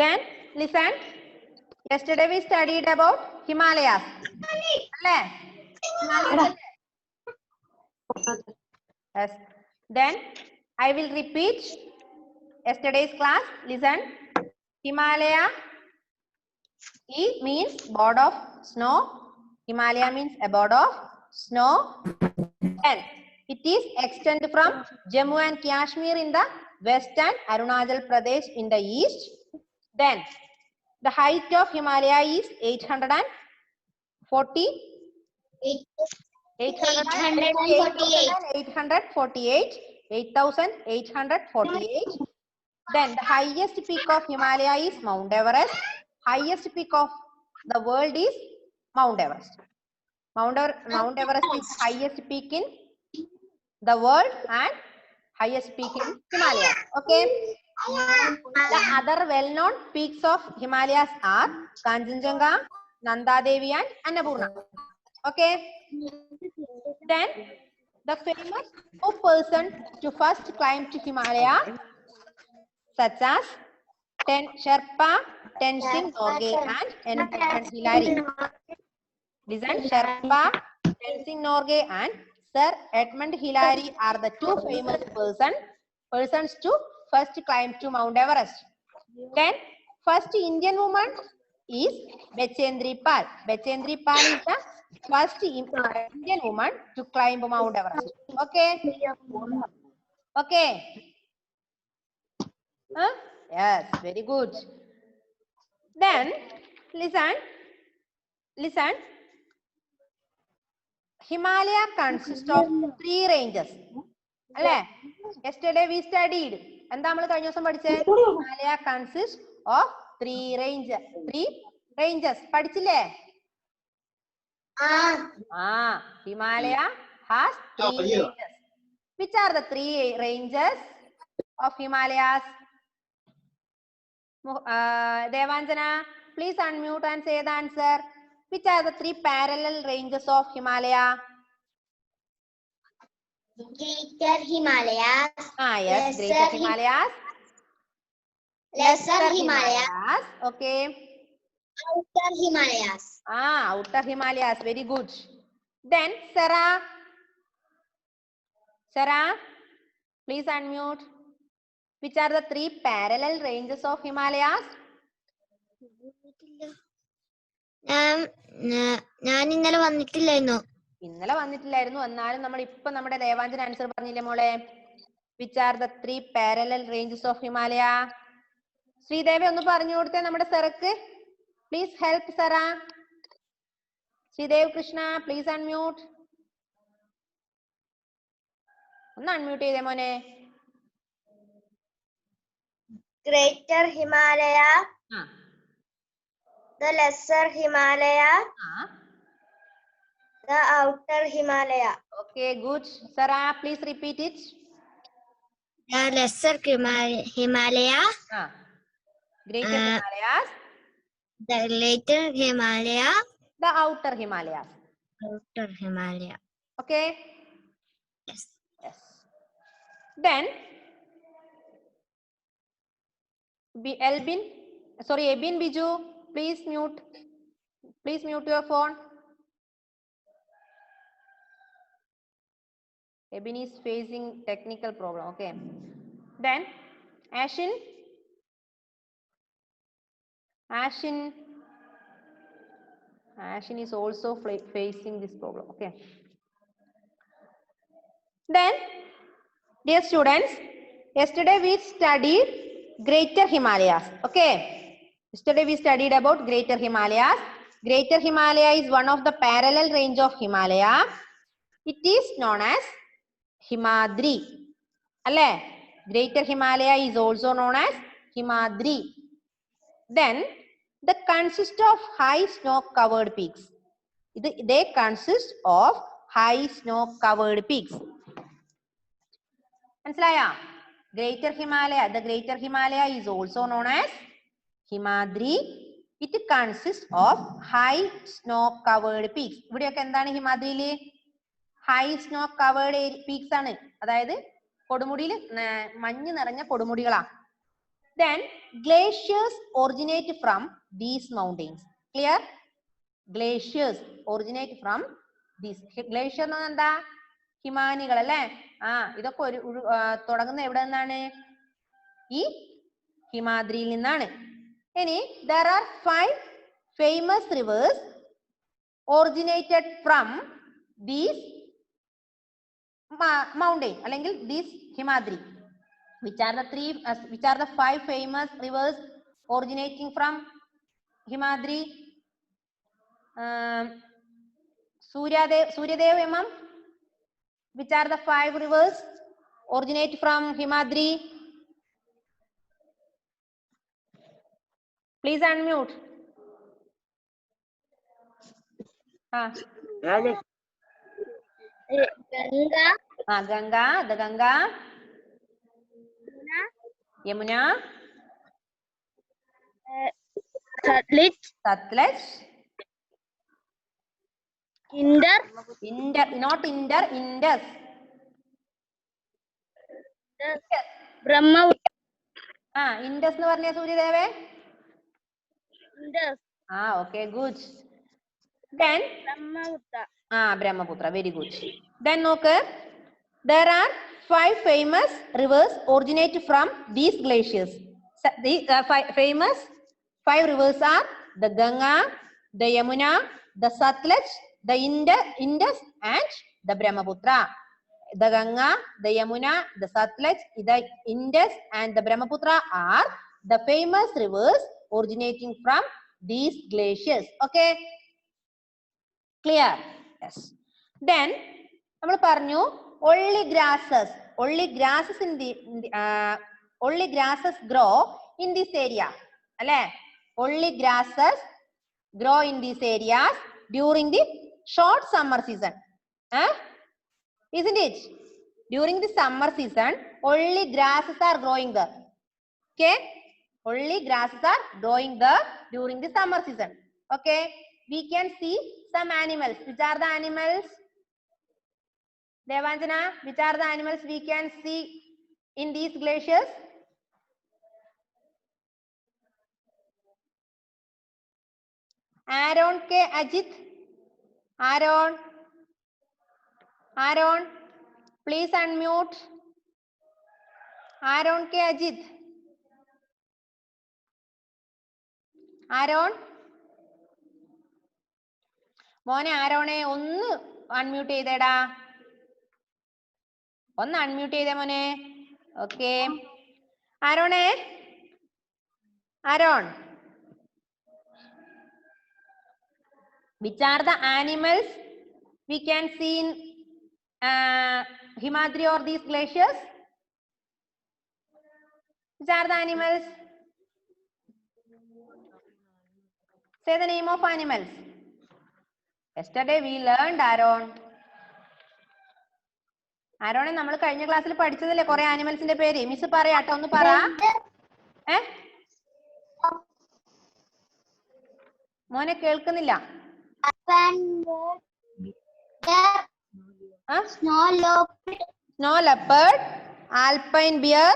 Then listen. Yesterday we studied about Himalayas. Alle? Himalayas. Yes. Then I will repeat yesterday's class. Listen. Himalaya means abode of snow. Himalaya means abode of snow. And it is extended from Jammu and Kashmir in the west and Arunachal Pradesh in the east. Then the height of Himalaya is 848. 8,848. Then the highest peak of Himalaya is Mount Everest. Highest peak of the world is Mount Everest. Mount Everest is the highest peak in the world and highest peak in Himalayas. Okay. The other well-known peaks of Himalayas are Kanchenjunga, Nanda Devi and Annapurna. Okay. Then the famous person to first climb to Himalaya, such as Sherpa, Tenzing Norgay and Edmund Hillary. Listen, Sherpa, Tenzing Norgay and Sir Edmund Hillary are the two famous persons to first climb to Mount Everest. Then first Indian woman is Bechendri Pal. Bechendri Pal is the first Indian woman to climb Mount Everest. Okay. Okay. Huh? Yes, very good. Then listen. Himalaya consists of 3 ranges. Yesterday we studied. Himalaya consists of 3 ranges. 3 ranges. Himalaya has 3 ranges. Which are the 3 ranges of Himalayas? Devanjana, please unmute and say the answer. Which are the 3 parallel ranges of Himalaya? Greater Himalayas. Yes, Greater Himalayas. Lesser Himalayas. Okay. Outer Himalayas. Outer Himalayas. Very good. Then Sarah, please unmute. Which are the 3 parallel ranges of Himalayas? ഞാൻ ഇന്നലെ വന്നിട്ടില്ലായിരുന്നു. എന്നാലും നമ്മൾ ഇപ്പോ നമ്മുടെ Devanjana answer പറഞ്ഞില്ലേ മോളെ? Which are the 3 parallel ranges of Himalaya? Sridevi ഒന്ന് പറഞ്ഞു കൊടുത്തേ നമ്മുടെ സർക്ക്. Please help Sarah. Sreedev Krishna, please unmute. ഒന്ന് unmute ചെയ്തേ മോനെ. Greater Himalaya. The Lesser Himalaya. The Outer Himalaya. Okay, good. Sarah, please repeat it. The Lesser Himalaya. Greater Himalayas. The Greater Himalaya. The Outer Himalayas. Outer Himalaya. Okay. Yes. Then Ebin Biju, please mute your phone. Ebin is facing technical problem. Okay. Then Ashin is also facing this problem. Okay. Then, dear students, yesterday we studied Greater Himalayas. Okay. Yesterday we studied about Greater Himalayas. Greater Himalaya is one of the parallel range of Himalaya. It is known as Himadri. Greater Himalaya is also known as Himadri. Then, they consist of high snow-covered peaks. They consist of high snow-covered peaks. Mansalaya? Greater Himalaya. The Greater Himalaya is also known as Himadri. It consists of high snow-covered peaks. ഇവിടെയൊക്കെ എന്താണ് ഹിമാദ്രിയില്? High snow covered peaks ആണ്. അതായത് കൊടുമുടിയിൽ മഞ്ഞ് നിറഞ്ഞ കൊടുമുടികളാ. Then glaciers originate from these mountains. Clear? Glaciers originate from these. Glacier എന്ന് പറഞ്ഞാൽ എന്താ? ഹിമാനികൾ അല്ലേ? ഇതൊക്കെ തുടങ്ങുന്ന എവിടെ നിന്നാണ്? ഈ ഹിമാദ്രിയിൽ നിന്നാണ്. ഇനി there are 5 famous rivers originated from these mountain അല്ലെങ്കിൽ these Himadri. Which are the 5 famous rivers originating from Himadri? Suryadev Imam. Which are the 5 rivers originate from Himadri? Please unmute. Ganga. Ganga. The Ganga. Yamuna. Satluj. Indus. Not Inder. Indus. Brahmaputra. Indus എന്ന് പറഞ്ഞ സൂര്യദേവേ? Indus. Okay, good. Then Brahmaputra. Brahmaputra, very good. Then നോക്ക്, there are 5 famous rivers originate from these glaciers. The 5 famous 5 rivers are the Ganga, the Yamuna, the Satluj, the Indus and the Brahmaputra. The Ganga, the Yamuna, the Satluj, the Indus and the Brahmaputra are the famous rivers originating from these glaciers. Okay? Clear? Yes. Then നമ്മൾ പറഞ്ഞു only grasses grow in this area. അല്ലേ? Only grasses grow in these areas during the short summer season. Isn't it? During the summer season, only grasses are growing there. Okay? Only grasses are growing there during the summer season. Okay? We can see some animals. Which are the animals? Devanjana, which are the animals we can see in these glaciers? Aaron K. Ajit. Aaron, please unmute. Aaron K. Ajit. Aaron? മോനെ ആരോണെ ഒന്ന് unmute ചെയ്തേടാ. ഒന്ന് unmute ചെയ്തേ മോനെ. Okay. ആരോണേ, Aaron, which are the animals we can see in Himadri or these glaciers? Which are the animals? Say the name of animals. Yesterday we learned, Aaron. ആരോണെ നമ്മൾ കഴിഞ്ഞ ക്ലാസ്സിൽ പഠിച്ചതല്ലേ കുറെ ആനിമൽസിന്റെ പേര്? മിസ് പറയാട്ടോ, ഒന്ന് പറ. മോനെ കേൾക്കുന്നില്ല. Snow leopard, alpine bear,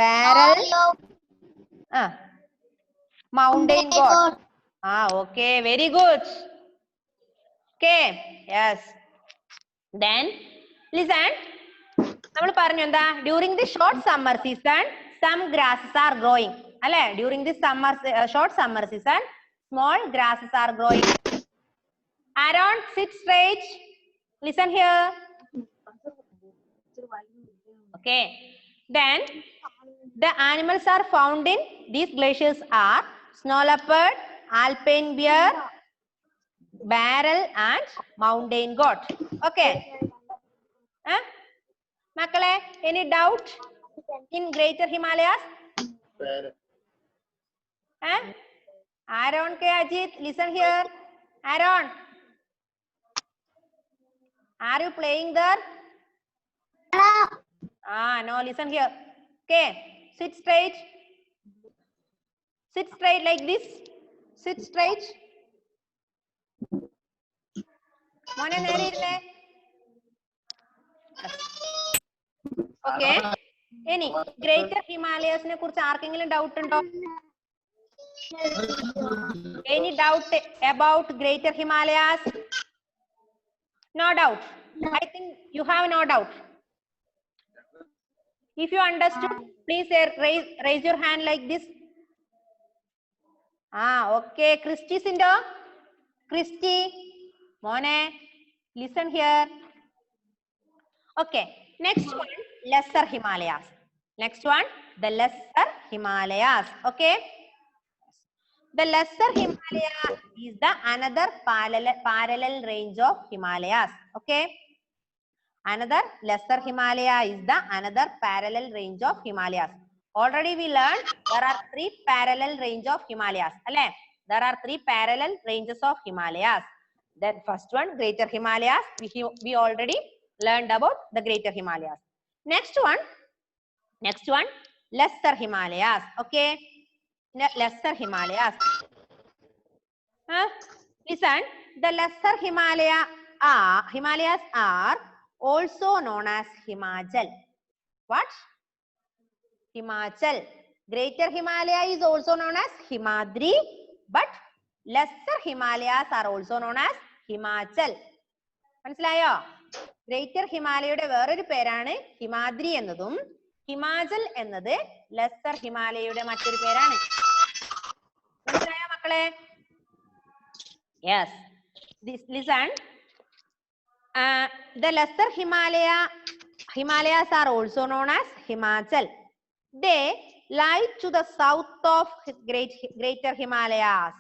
barrel, mountain goat. Okay, very good. Okay, yes. Then listen, നമ്മൾ പറഞ്ഞു എന്താ? During the short summer season, some grasses are growing. അല്ലേ? During the short summer season, small grasses are growing. Aaron, sit straight. Listen here. Okay. Then the animals are found in these glaciers are snow leopard, alpine bear, barrel and mountain goat. Okay. Makale, any doubt in Greater Himalayas? Aaron K. Ajit, listen here. Aaron, are you playing there? No, listen here. Okay, sit straight. Sit straight like this. Sit straight. മോനെ നേരെ ഇരുന്നേ. Okay. ഇനി greater ഹിമാലയസിനെ കുറിച്ച് ആർക്കെങ്കിലും doubt ഉണ്ടോ? Any doubt about Greater Himalayas? No doubt. I think you have no doubt. If you understood, please raise your hand like this. Okay. Christy Sindo. Christy. Mone. Listen here. Okay. Next one, Lesser Himalayas. Next one, the Lesser Himalayas. Okay. The Lesser Himalaya is the another parallel range of Himalayas. Okay. Another Lesser Himalaya is the another parallel range of Himalayas. Already we learned there are 3 parallel range of Himalayas. There are 3 parallel ranges of Himalayas. Then first one, Greater Himalayas. We already learned about the Greater Himalayas. Next one, Lesser Himalayas. Okay. Lesser Himalayas. Listen, the Lesser Himalayas are also known as Himachal. What? Himachal. Greater Himalaya is also known as Himadri, but Lesser Himalayas are also known as Himachal. മനസ്സിലായോ? Greater ഹിമാലയയുടെ വേറൊരു പേരാണ് ഹിമാദ്രി എന്നതും ഹിമാചൽ എന്നത് lesser ഹിമാലയയുടെ മറ്റൊരു പേരാണ്. മനസ്സിലായോ മക്കളെ? Yes. Listen. The Lesser Himalayas are also known as Himachal. They lie to the south of Greater Himalayas.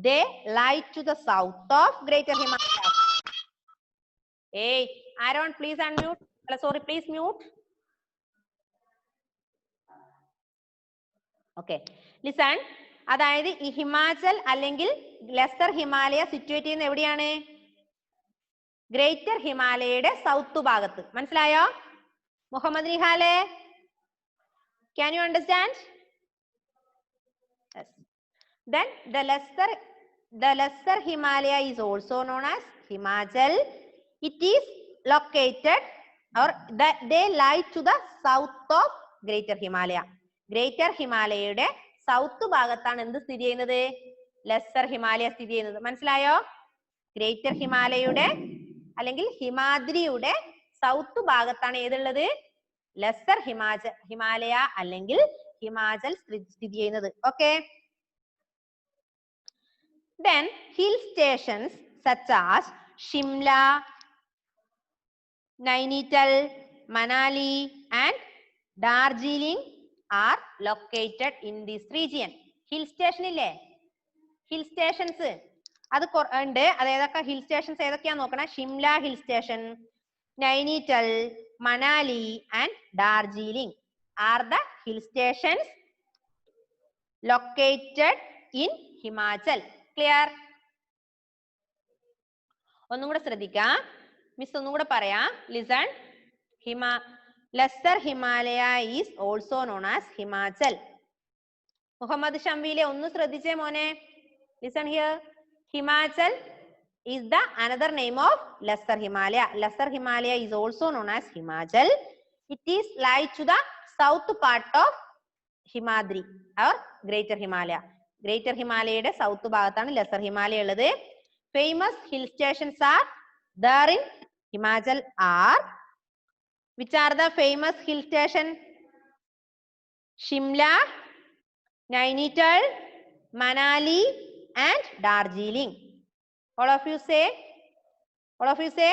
They lie to the south of Greater Himalayas. Hey, Aaron, please unmute. Sorry, please mute. Okay. Listen. അതായത് ഈ ഹിമാചൽ അല്ലെങ്കിൽ lesser Himalaya situate ചെയ്യുന്ന എവിടെയാണ്? Greater ഹിമാലയയുടെ south ഭാഗത്ത്. മനസ്സിലായോ? മുഹമ്മദ് നിഹാലെ, can you understand? Yes. Then the lesser Himalaya is also known as Himachal. It is located or they lie to the south of Greater Himalaya. Greater Himalayയുടെ south ഭാഗത്താണ് എന്ത് സ്ഥിതി ചെയ്യുന്നത്? ലെസ്സർ ഹിമാലയ സ്ഥിതി ചെയ്യുന്നത്. മനസ്സിലായോ? ഗ്രേറ്റർ ഹിമാലയയുടെ അല്ലെങ്കിൽ ഹിമാദ്രിയുടെ സൗത്ത് ഭാഗത്താണ് ഏതുള്ളത്? ലെസ്സർ ഹിമാലയ അല്ലെങ്കിൽ ഹിമാചൽ സ്ഥിതി ചെയ്യുന്നത്. Okay. Then hill stations such as Shimla, Nainital, Manali and Darjeeling are located in this region. Hill station ഇല്ലേ? Hill stations അത് ഉണ്ട്. അത് ഏതൊക്കെ ഹിൽ സ്റ്റേഷൻസ് ഏതൊക്കെയാന്ന് നോക്കണം. Shimla hill station, Nainital, Manali and Darjeeling are the hill stations located in Himachal. Clear? ഒന്നും കൂടെ ശ്രദ്ധിക്കാം. മിസ് ഒന്നും കൂടെ പറയാം. Listen. Lesser Himalaya is also known as Himachal. Muhammad ഷംവീലെ ഒന്ന് ശ്രദ്ധിച്ചേ മോനെ. Listen here. Himachal is the another name of Lesser Himalaya. Lesser Himalaya is also known as Himachal. It is lie to the south part of Himadri or Greater Himalaya. Greater Himalaya south ഭാഗത്താണ് Lesser Himalaya ഉള്ളത്. Famous hill stations are there in Himachal are. Which are the famous hill station? Shimla, Nainital, Manali and Darjeeling. All of you say. All of you say.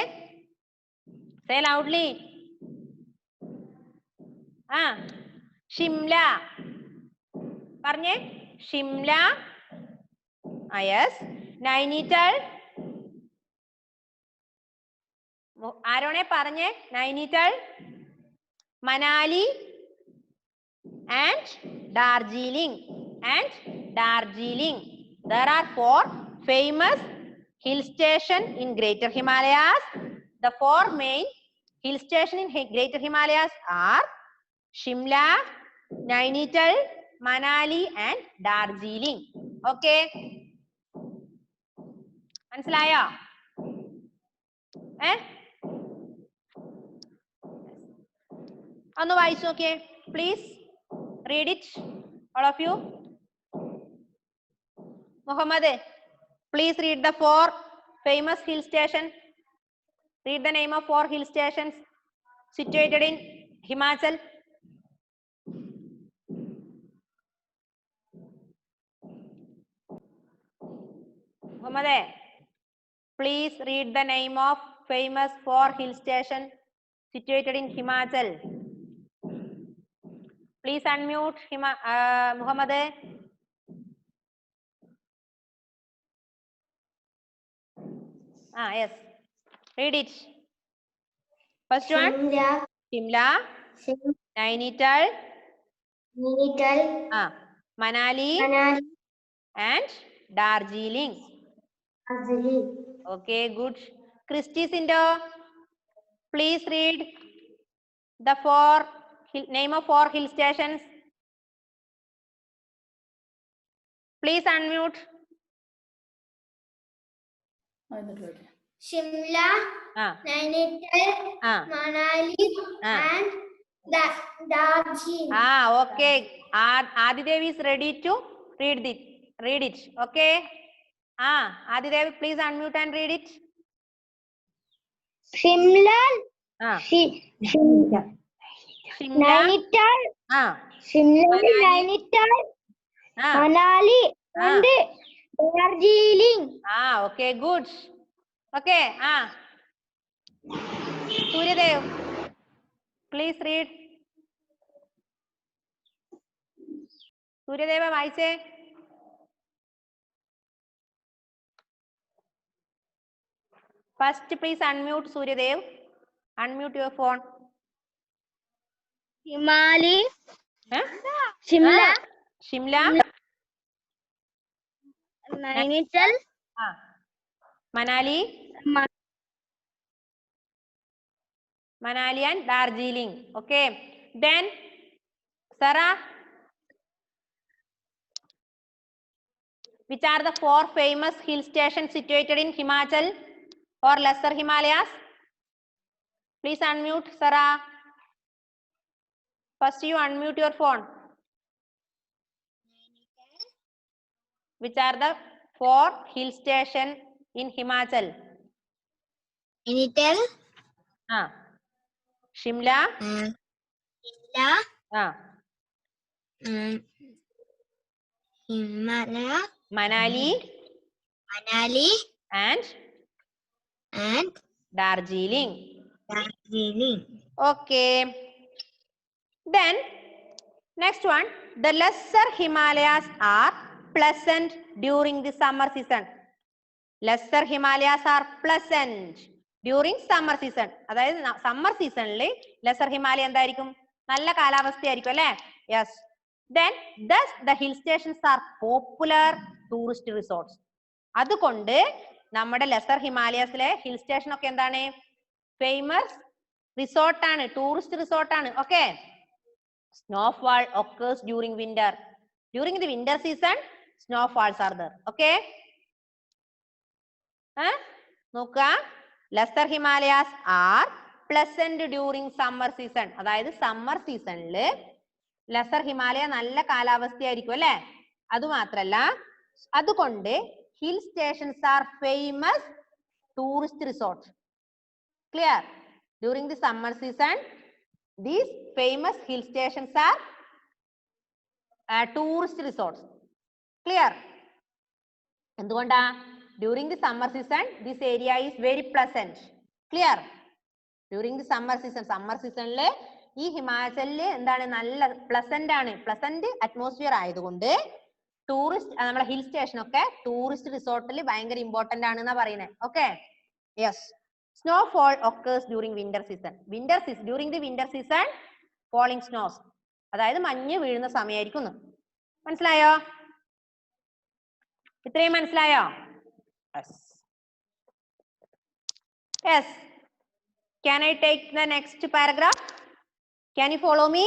Say loudly. Shimla. Parne. Shimla. Yes. Nainital. ആരോണെ പറഞ്ഞേ? Nainital, Manali and Darjeeling. There are 4 famous hill stations in Greater Himalayas. The 4 main hill stations in Greater Himalayas are Shimla, Nainital, Manali and Darjeeling. Okay. മനസ്സിലായോ? ഒന്ന് വായിച്ചു നോക്കിയേ. Please read it, all of you. Muhammad, please read the 4 famous hill stations. Read the name of 4 hill stations situated in Himachal. Muhammad, please read the name of famous 4 hill stations situated in Himachal. Please unmute Muhammad. Yes. Read it. First one. Shimla. Nainital. Manali. And Darjeeling. Okay, good. Christy Sindo, please read the name of 4 hill stations. Please unmute. Shimla, Nainital, Manali, and Darjeeling. Okay. Adidevi is ready to read it. Okay. Adidevi, please unmute and read it. Shimla, Shimla. Nainital, Nainital, Manali, and Darjeeling. Okay, good. Okay. Suryadev, please read. Suryadeva, vaise. First, please unmute Suryadev. Unmute your phone. Himali, Shimla, Nainital, Manali, and Darjeeling. Okay. Then, Sarah, which are the 4 famous hill stations situated in Himachal or Lesser Himalayas? Please unmute, Sarah. First, you unmute your phone. Which are the 4 hill stations in Himachal? Nainital, Shimla, Himalaya, Manali, and Darjeeling. Okay. Then, next one, the Lesser Himalayas are pleasant during the summer season. Lesser Himalayas are pleasant during summer season. അതായത് summer season Lesser Himalaya എന്തായിരിക്കും? നല്ല കാലാവസ്ഥയായിരിക്കും അല്ലേ? Yes. Then, thus the hill stations are popular tourist resorts. അതുകൊണ്ട് നമ്മുടെ Lesser Himalayasലെ hill station ഒക്കെ എന്താണ്? Famous resort ആണ്, tourist resort ആണ്. Okay. Snowfall occurs during winter. During the winter season, snowfalls are there. Okay. നോക്കുക, Lesser Himalayas are pleasant during summer season. അതായത് summer സീസണിൽ Lesser Himalaya നല്ല കാലാവസ്ഥയായിരിക്കും അല്ലേ? അതുമാത്രല്ല, അതുകൊണ്ട് hill stations are famous tourist resorts. Clear? During the summer season, these famous hill stations are tourist resorts. Clear? എന്തുകൊണ്ടാ? During the summer season, this area is very pleasant. Clear? During the summer season, ഈ ഹിമാചലില് എന്താണ്? നല്ല pleasant ആണ്. Pleasant atmosphere ആയതുകൊണ്ട് tourist നമ്മുടെ hill station ഒക്കെ tourist റിസോർട്ടിൽ ഭയങ്കര ഇമ്പോർട്ടന്റ് ആണ് എന്നാ പറയുന്നത്. Okay. Yes. Snowfall occurs during winter season. During the winter season, falling snows. അതായത് മഞ്ഞ് വീഴുന്ന സമയമായിരിക്കും. മനസ്സിലായോ? ഇത്രയും മനസ്സിലായോ? Yes. Can I take the next paragraph? Can you follow me?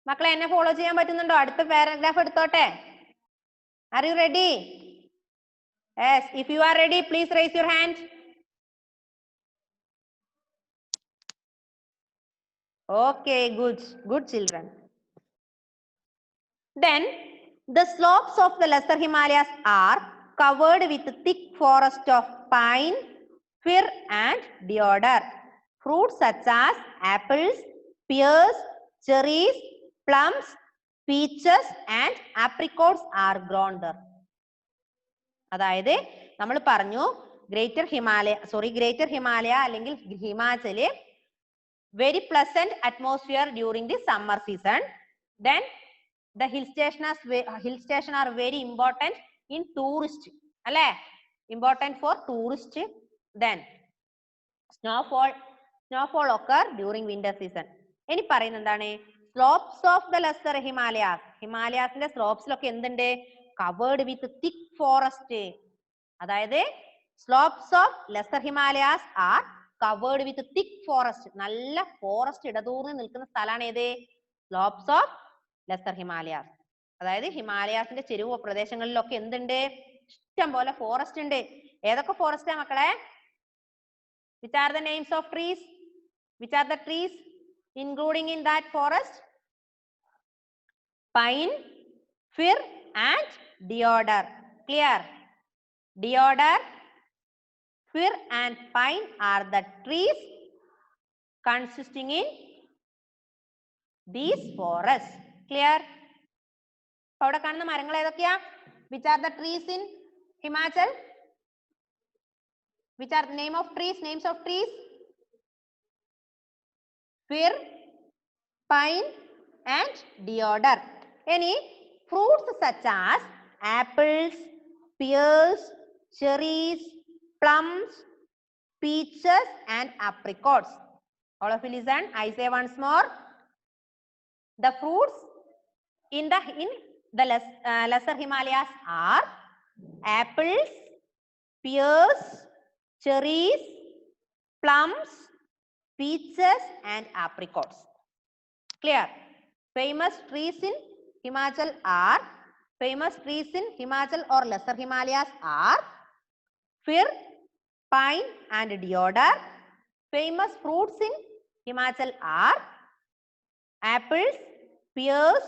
മക്കളെ എന്നെ ഫോളോ ചെയ്യാൻ പറ്റുന്നുണ്ടോ? അടുത്ത പാരഗ്രാഫ് എടുത്തോട്ടെ. Are you ready? Yes. If you are ready, please raise your hand. Okay, good. Good children. Then the slopes of the lesser Himalayas are covered with thick forest of pine, fir and deodar. Fruits such as apples, pears, cherries, plums, peaches and apricots are grown there. അതായത് നമ്മൾ പറഞ്ഞു greater Himalaya അല്ലെങ്കിൽ Himachal very pleasant atmosphere during the summer season. Then the hill station are very important in tourist, alle important for tourist. Then snowfall occur during winter season. ഇനി പറയുന്നത് എന്താണ്? slopes of the lesser ഹിമാലയാസിന്റെ സ്ലോപ്സിലൊക്കെ എന്തുണ്ട്? covered with thick forest. അതായത് slopes of lesser Himalayas are covered with thick forest. നല്ല forest ഇടതൂർന്ന് നിൽക്കുന്ന സ്ഥലമാണ് ഏത്? slopes of lesser Himalayas. അതായത് ഹിമാലയാസിന്റെ ചെരുവ് പ്രദേശങ്ങളിലൊക്കെ എന്തുണ്ട്? ഇഷ്ടം പോലെ ഫോറസ്റ്റ് ഉണ്ട്. ഏതൊക്കെ ഫോറസ്റ്റാ മക്കളെ? Which are the names of trees? Which are the trees including in that forest? Pine, fir and deodar. Clear? Deodar, fir and pine are the trees consisting in these forests. Clear? അവിടെ കാണുന്ന മരങ്ങൾ ഏതൊക്കെയാ? Which are the trees in Himachal? Which are the names of trees? Fir, pine and deodar. Any fruits such as apples, pears, cherries, plums, peaches and apricots. All of you listen. I say once more. The fruits in the lesser Himalayas are apples, pears, cherries, plums, peaches and apricots. Clear? Famous trees in Himachal or lesser Himalayas are fir, pine and deodar. Famous fruits in Himachal are apples, pears,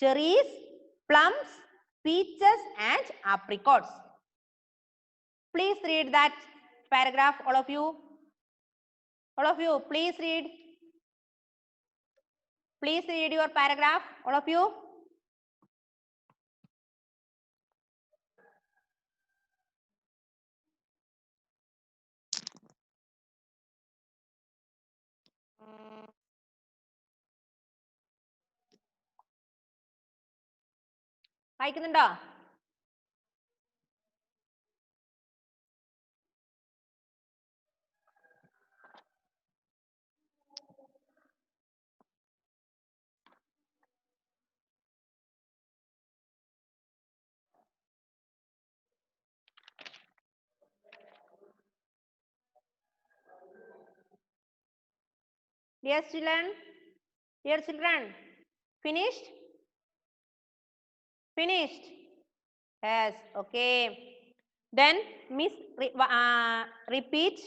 cherries, plums, peaches and apricots. Please read that paragraph, all of you. All of you, please read. Please read your paragraph, all of you. വായിക്കുന്നുണ്ടോ? Dear children, finished? Finished? Yes, okay. Then Miss repeat.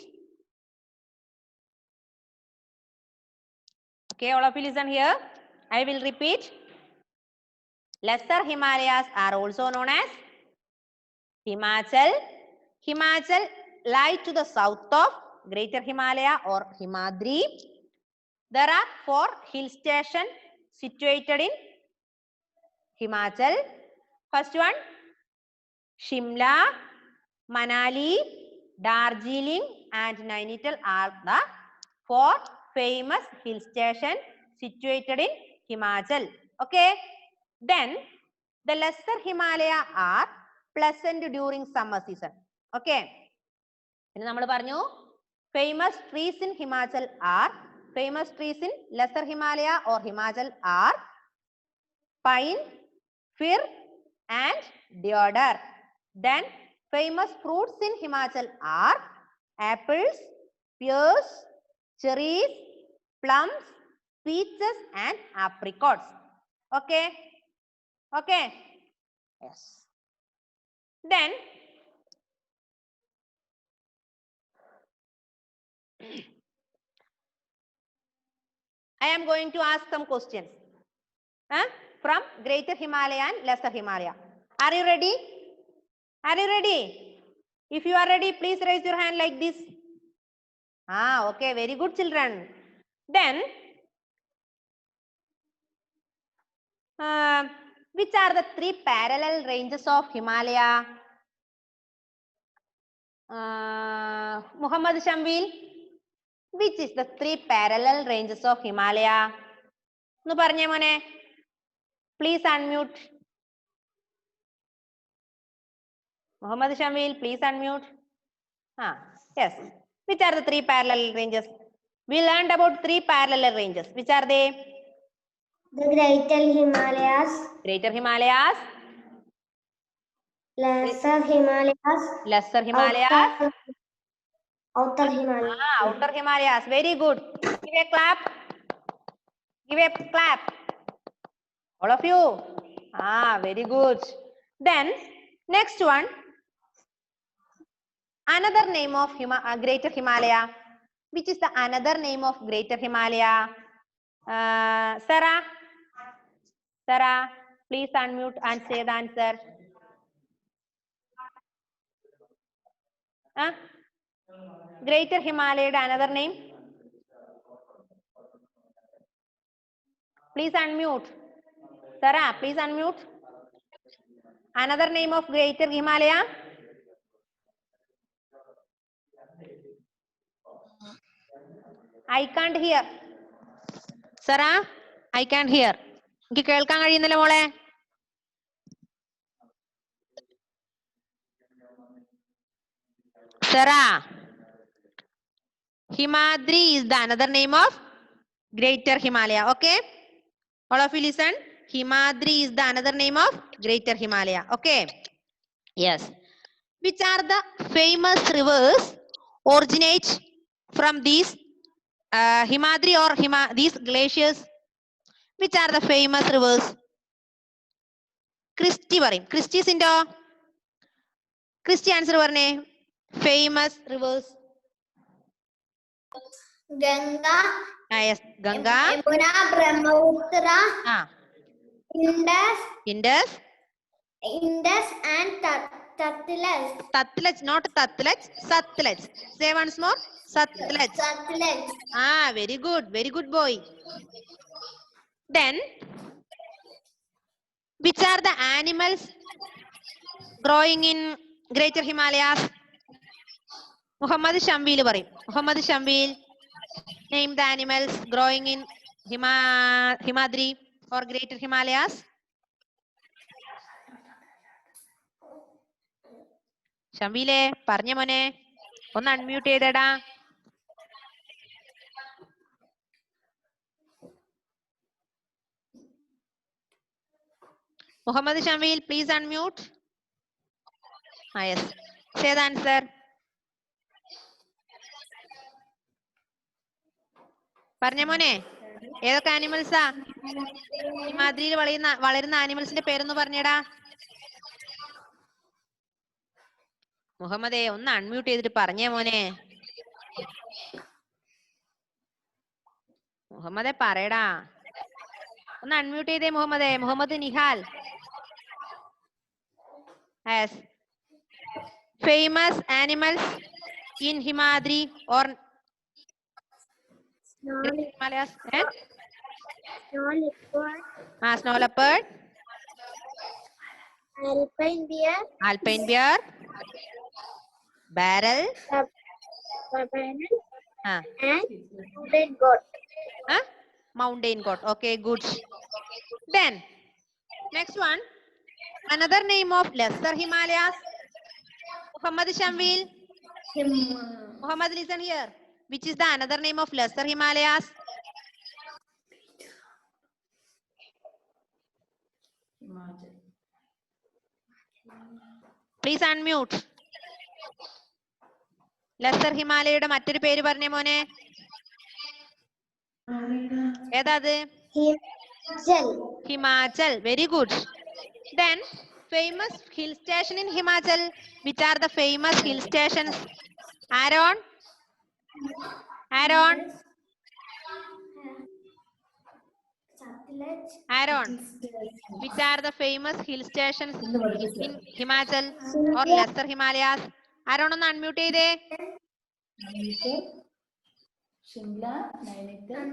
Okay, all of you listen here. I will repeat. Lesser Himalayas are also known as Himachal. Himachal lie to the south of Greater Himalaya or Himadri. There are 4 hill stations situated in Himachal. First one, Shimla, Manali, Darjeeling and Nainital are the 4 famous hill stations situated in Himachal. Okay. Then the lesser Himalaya are pleasant during summer season. Okay. പിന്നെ നമ്മൾ പറഞ്ഞു famous trees in Himachal are famous trees in lesser Himalaya or Himachal are pine, fir and deodar. Then famous fruits in Himachal are apples, pears, cherries, plums, peaches and apricots. Okay? Okay? Yes. Then I am going to ask some questions from Greater Himalaya and Lesser Himalaya. Are you ready? Are you ready? If you are ready, please raise your hand like this. Okay, very good, children. Then, which are the 3 parallel ranges of Himalaya? Muhammad Shambil, which is the 3 parallel ranges of Himalaya? No parnye mone. Please unmute. Muhammad Shamil, please unmute. Yes. Which are the 3 parallel ranges? We learned about 3 parallel ranges. Which are they? The Greater Himalayas, Greater Himalayas, Lesser Himalayas, Lesser Himalayas, Outer Himalayas. Outer Himalayas. Very good. Give a clap. Give a clap. All of you. Very good. Then, next one. Another name of Greater Himalaya. Which is the another name of Greater Himalaya? Sarah, please unmute and say the answer. Greater Himalaya, another name? Please unmute. Sarah, please unmute. Another name of Greater Himalaya? I can't hear. Sarah, I can't hear. എനിക്ക് കേൾക്കാൻ കഴിയുന്നില്ല മോളെ. Sarah, Himadri is the another name of Greater Himalaya. Okay? All of you listen. Himadri is the another name of Greater Himalaya. Okay? Yes. Which are the famous rivers originate from these Himadri or these glaciers? Which are the famous rivers? Christy പറയും. Christy Sindo. Christy answer പറഞ്ഞേ. Famous rivers. Ganga. Yes, Ganga. Yamuna, Brahmaputra. Indus. Indus and Satluj. Satluj, not Satluj. Satluj. Say once more. Satluj. Satluj. Very good. Very good boy. Then, which are the animals growing in Greater Himalayas? Muhammad Shambil പറയും. Muhammad Shambil, name the animals growing in Himadri or Greater Himalayas. Shambile, പറഞ്ഞ മോനെ. ഒന്ന് unmute ചെയ്തടാ. Muhammad Shamil, please unmute. Yes. Say the answer. പറഞ്ഞ മോനെ, ഏതൊക്കെ ആനിമൽസാ? ഹിമാദ്രിയിൽ വളരുന്ന ആനിമൽസിന്റെ പേരൊന്ന് പറഞ്ഞേടാ. മുഹമ്മദേ, ഒന്ന് അൺമ്യൂട്ട് ചെയ്തിട്ട് പറഞ്ഞേ മോനെ. മുഹമ്മദേ പറയടാ. ഒന്ന് അൺമ്യൂട്ട് ചെയ്തേ മുഹമ്മദേ. Muhammad Nihal. Yes. Famous animals in Himadri or Himalayas. Snow leopard. Snow leopard. Alpine deer. Alpine bear. Barrel. And mountain goat. Mountain goat. Okay, good. Then, next one. Another name of Lesser Himalayas. Muhammad Shamil. Muhammad, listen here. Which is the another name of Lesser Himalayas? Please unmute. Lesser Himalaya മറ്റൊരു പേര് പറഞ്ഞേ മോനെ. ഏതാ അത്? Himachal. Very good. Then, famous hill station in Himachal. Which are the famous hill stations? Aaron? Aaron, which are the famous hill stations in Himachal or Lesser Himalayas? Aaron ഒന്ന് unmute ചെയ്തേ. Shimla, Nainital.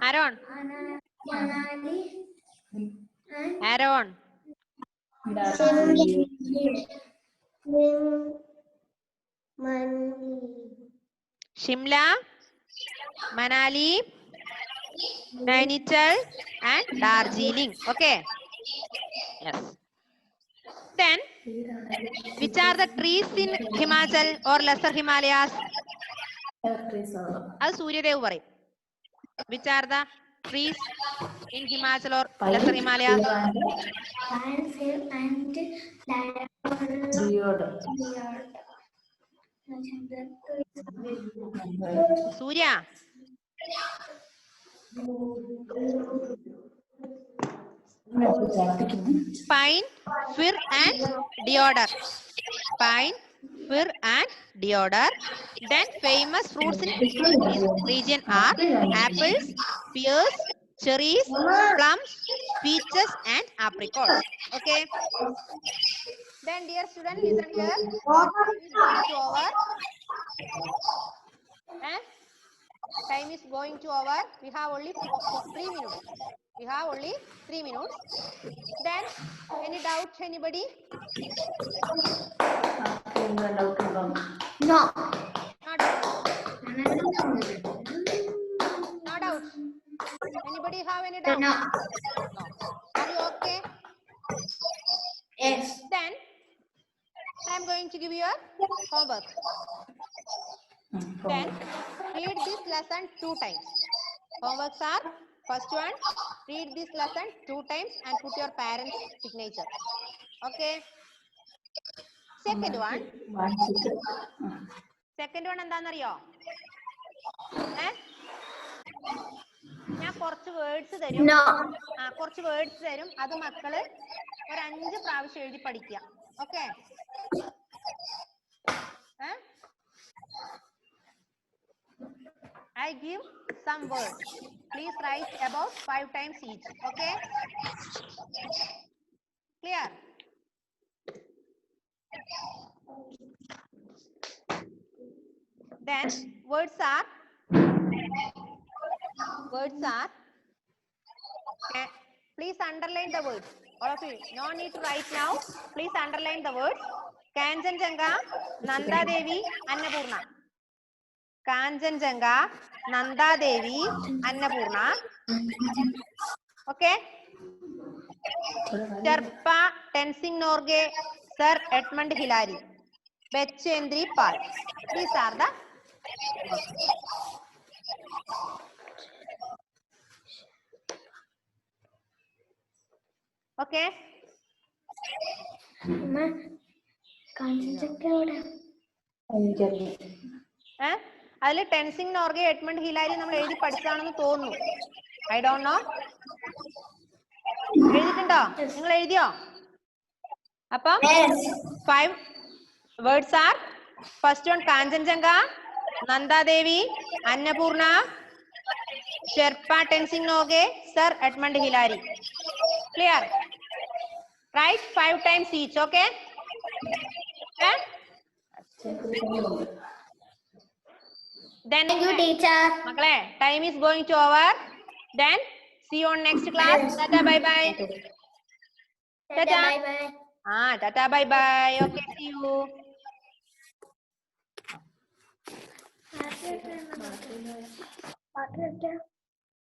Aaron. Manali. Aaron. Shimla, Manali, Nainital and Darjeeling. Okay. Yes. Then, which are the trees in Himachal or Lesser Himalayas? As Suryadev പറയും. Which are the trees in Himachal or Lesser Himalayas? Surya. Pine, fir and deodar. Pine, fir and deodar. Then famous fruits in this region are apples, pears, cherries, plums, peaches and apricots. Okay. Then dear students, listen here. Time is going to over. Time is going to over. We have only 3 minutes. We have only 3 minutes. Then, any doubt, anybody? No. No doubt. No doubt. Anybody have any doubt? No. No. Are you okay? Yes. Then, I am going to give you a homework. Then, read this lesson 2 times. Homeworks are, first one, read this lesson 2 times and put your parents' signature. Okay. Second one എന്താണെന്നറിയോ? ഞാൻ കുറച്ച് words തരും. കുറച്ച് words തരും. അത് മക്കള് ഒരു 5 പ്രാവശ്യം എഴുതി പഠിക്കുക. Okay? I give some words. Please write about 5 times each. Okay? Clear? Then words are okay. Please underline the words. All of you, no need to write now. Please underline the words. Kanchenjunga, Nanda Devi, Annapurna. Kanchenjunga, Nanda Devi, Annapurna. Okay? Sherpa Tenzing Norgay, Sir Edmund Hillary, Bechendri Pal. These are the okay. അതിൽ Tenzing Norgay Edmund Hillary നമ്മൾ എഴുതി പഠിച്ചാണെന്ന് തോന്നുന്നു. I don't know. എഴുതിട്ടുണ്ടോ? നിങ്ങൾ എഴുതിയോ? അപ്പം 5 words are first one Kanchenjunga, Nandadevi, Annapurna, sherpa Tenzing Norgay, sir Edmund Hillary. Clear? Write 5 times each, okay? Then, thank you, teacher. Makale, time is going to over. Then, see you on next class. Tata, bye bye. Tata, bye bye. Tata, bye bye. Okay, see you.